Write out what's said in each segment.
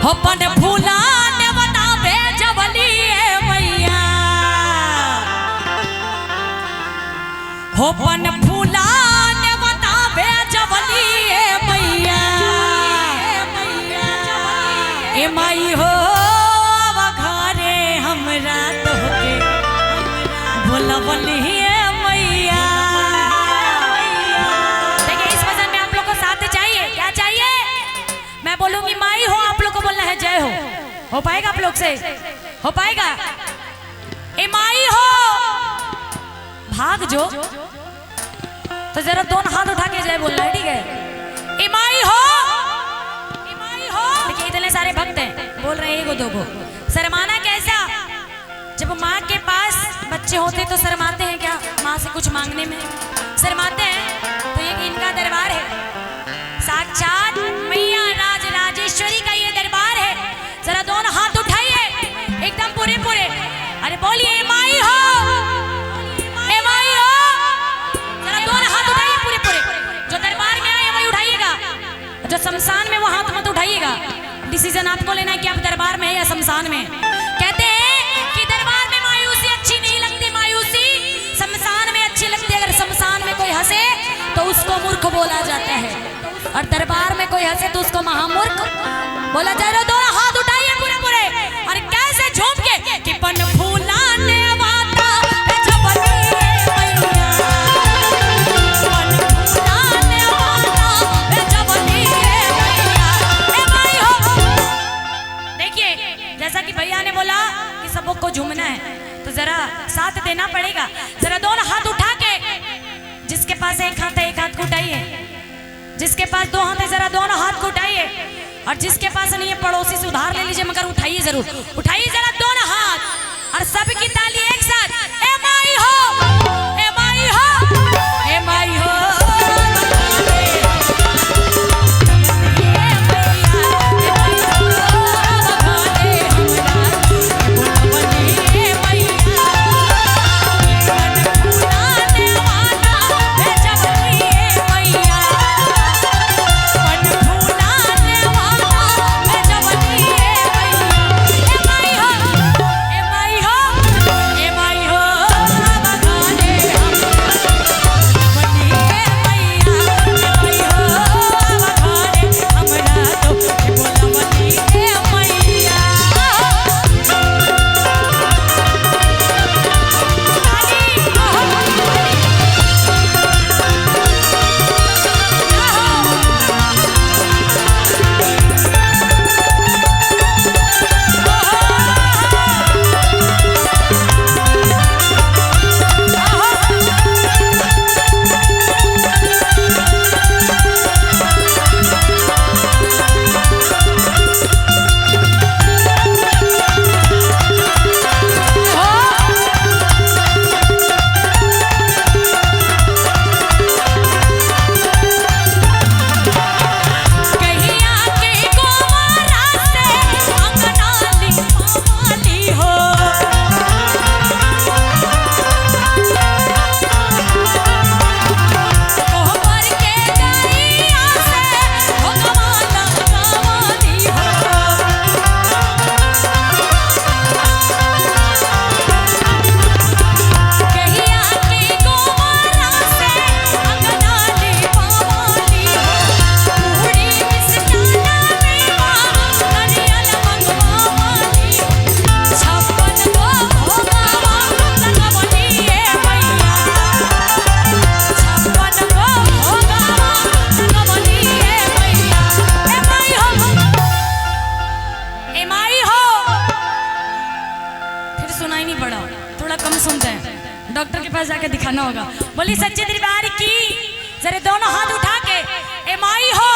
हो पन फूला ने बतावे जवली मैया हो पन फूला ने बतावे जवली मैया ए माई हो घरे हमरा तोहके बोलवली मैया। देखिए इस भजन में आप लोग को साथ चाहिए, क्या चाहिए? मैं बोलूंगी माई हो, आप लोग को बोलना है जय हो पाएगा? आप लोग से हो पाएगा? ए माई हो भाग जो तो जरा दोनों हाथ उठा के जय बोलना है, ठीक है? ए माई हो, देखिए इतने सारे भक्त हैं, बोल रहे हैं 1 2 को। शर्माना कैसा? जब माँ के पास बच्चे होते तो शर्माते हैं क्या? माँ से कुछ मांगने में शर्माते हैं। तो ये इनका दरबार है, साक्षात मैया राज राजेश्वरी का ये दरबार है। जरा दोनों हाथ उठाइए एकदम पूरे पूरे, अरे बोलिए माई हो, ए माई हो। जरा दोनों हाथ उठाइए पूरे पूरे, जो दरबार में आए वही उठाइएगा, जो शमशान में वो हाथ मत उठाइएगा। डिसीजन आपको लेना है कि आप दरबार में है या शमशान में। कहते हैं कि दरबार में मायूसी अच्छी नहीं लगती, मायूसी शमशान में अच्छी लगती है। अगर शमशान में कोई हंसे तो उसको मूर्ख बोला जाता है, और दरबार में कोई हंसे तो उसको महामूर्ख बोला जाता है। दोनों हाथ उठाइए पूरे पूरे, और कैसे झूम के कि पन फूला ने वाता जवली मैया, पन फूला ने वाता जवली मैया, ए माई हो। देखिए जैसा कि भैया ने बोला कि सबको झूमना है तो जरा साथ देना पड़ेगा। जरा दोनों हाथ उठा के, जिसके पास एक हाथ है एक हाथ को उठाइए, जिसके पास 2 हाथ है जरा दोनों हाथ को उठाइए, और जिसके पास नहीं है पड़ोसी से उधार ले लीजिए, मगर उठाइए जरूर, उठाइए जरा दोनों हाथ, और सबकी ताली एक साथ। ए माई हो, ए माई हो, ए माई हो, डॉक्टर के पास जाके दिखाना होगा। बोली सच्चे दरबार की, जरा दोनों हाथ उठा के ए माई हो,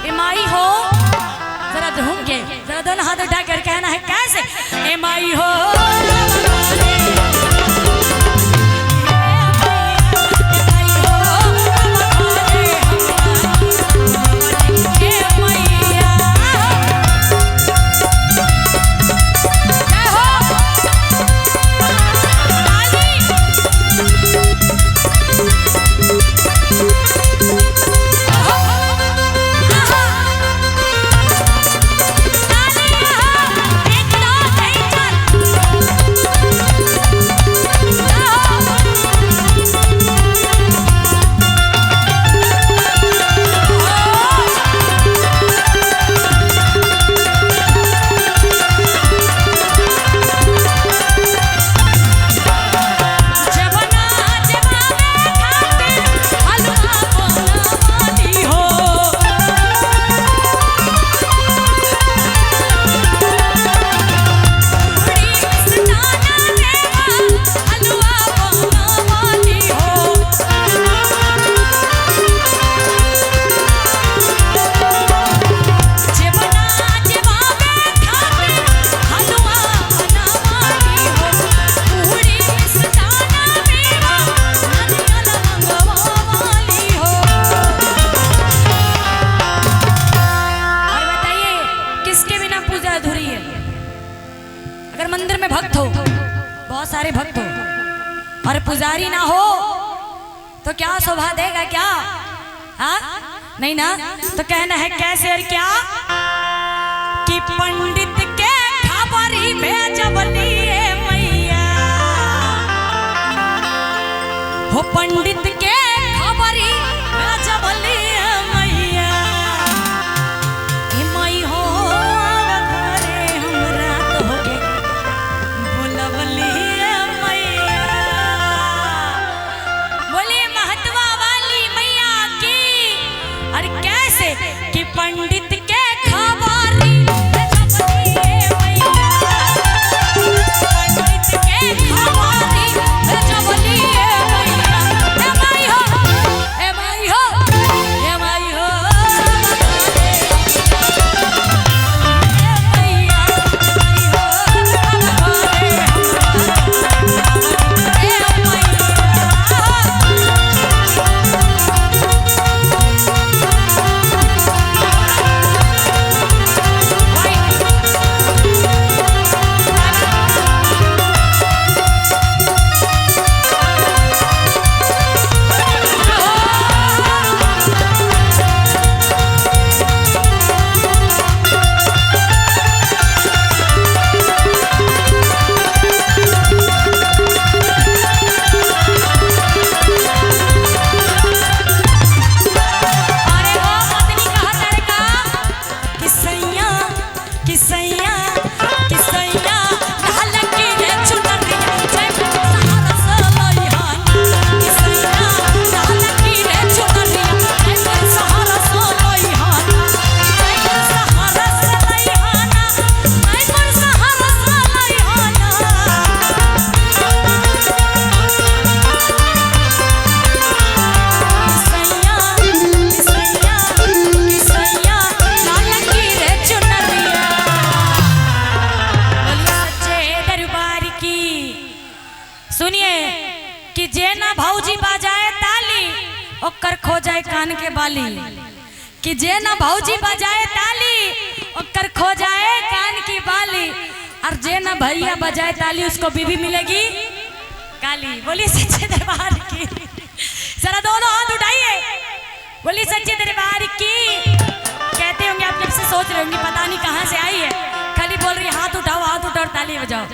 ए माई हो, जरा झूम के जरा दोनों हाथ उठा कर कहना है कैसे? ए माई हो, सारे भक्त हो और पुजारी ना हो तो क्या शोभा देगा क्या? हाँ नहीं ना, तो कहना है कैसे और क्या कि पंडित के खबरी भेजबली मैया हो, पंडित के खबरी भेजबली मैया मई हो घरे हमरा तोहके बोलबली मैया। बोलिए महतवा वाली मैया की। और कैसे कि पंडित के खबरी भेजबली मैया, पंडित के खबरी भेजबली मैया। ए माई हो, ए माई हो, ए माई हो कि जे ना भौजी बजाए ताली ओकर खो जाए कान के बाली, कि जे ना भौजी बजाए ताली ओकर खो जाए कान की बाली, और जे ना भैया बजाए ताली उसको बीवी मिलेगी काली। बोलिए सच्चे दरबार की। जरा दोनों हाथ उठाइए, बोलिए सच्चे दरबार की। कहते होंगे आप जब से सोच रहे होंगे पता नहीं कहाँ से आई है, खाली बोल रही हाथ उठाओ हाथ उठाओ ताली बजाओ,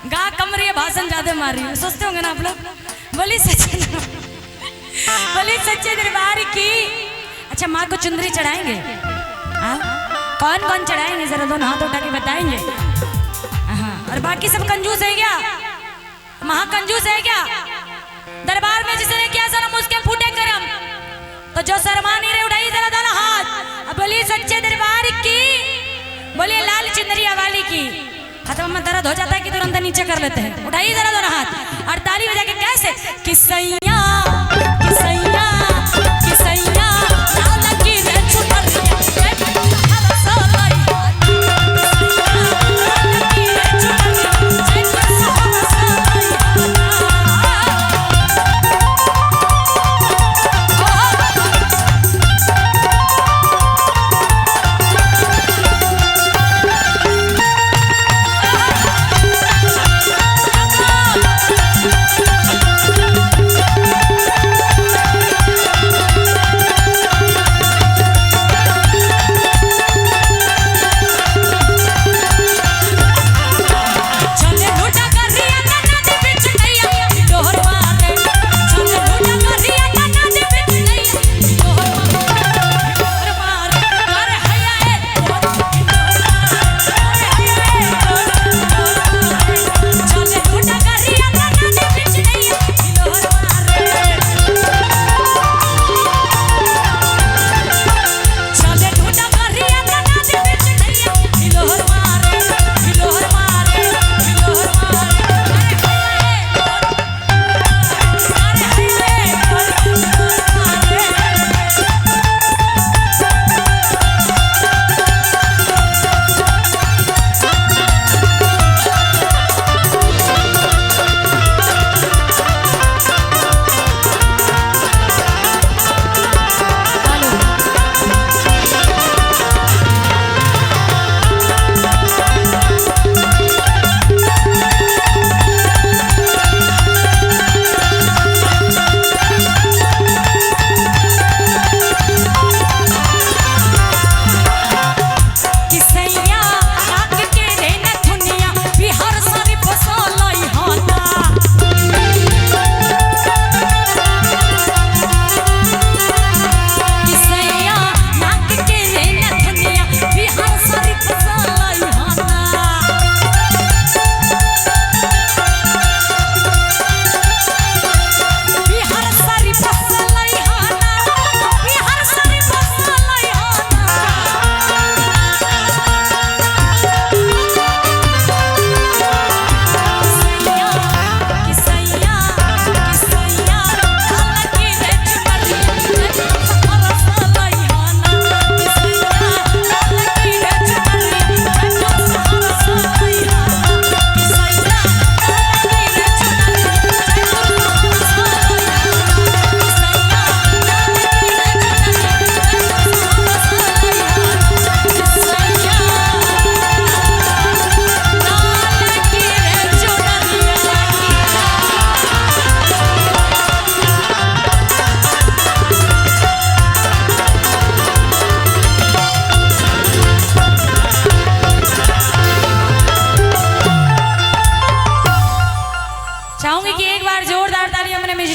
गा कम रही है भाषण ज्यादा मार रही है, सोचते होंगे ना आप लोग। बोलिए सच्चे, बोलिए सच्चे दरबार की। अच्छा माँ को चुंदरी चढ़ाएंगे? हाँ कौन कौन चढ़ाएंगे जरा दोनों हाथ उठा के बताएंगे। हाँ और बाकी सब कंजूस है क्या? महाकंजूस है क्या? दरबार में जिसने किया शर्म उसके फूटे करम, तो जो शर्मा नहीं रहे उठाइए जरा दोनों हाथ। अब बोलिए सच्चे दरबार की। बोलिए लाल चुंदरिया वाली की। हाथों में दर्द हो जाता है कि तुरंत नीचे कर लेते हैं, उठाइए जरा दोनों हाथ और ताली बजा के कैसे कि सैया कि सैया कि सैया लाल की रे चुनरिया हर सोलाई लाल की रे चुनरिया हर सोलाई।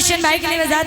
क्रिश्चियन भाई के लिए बजा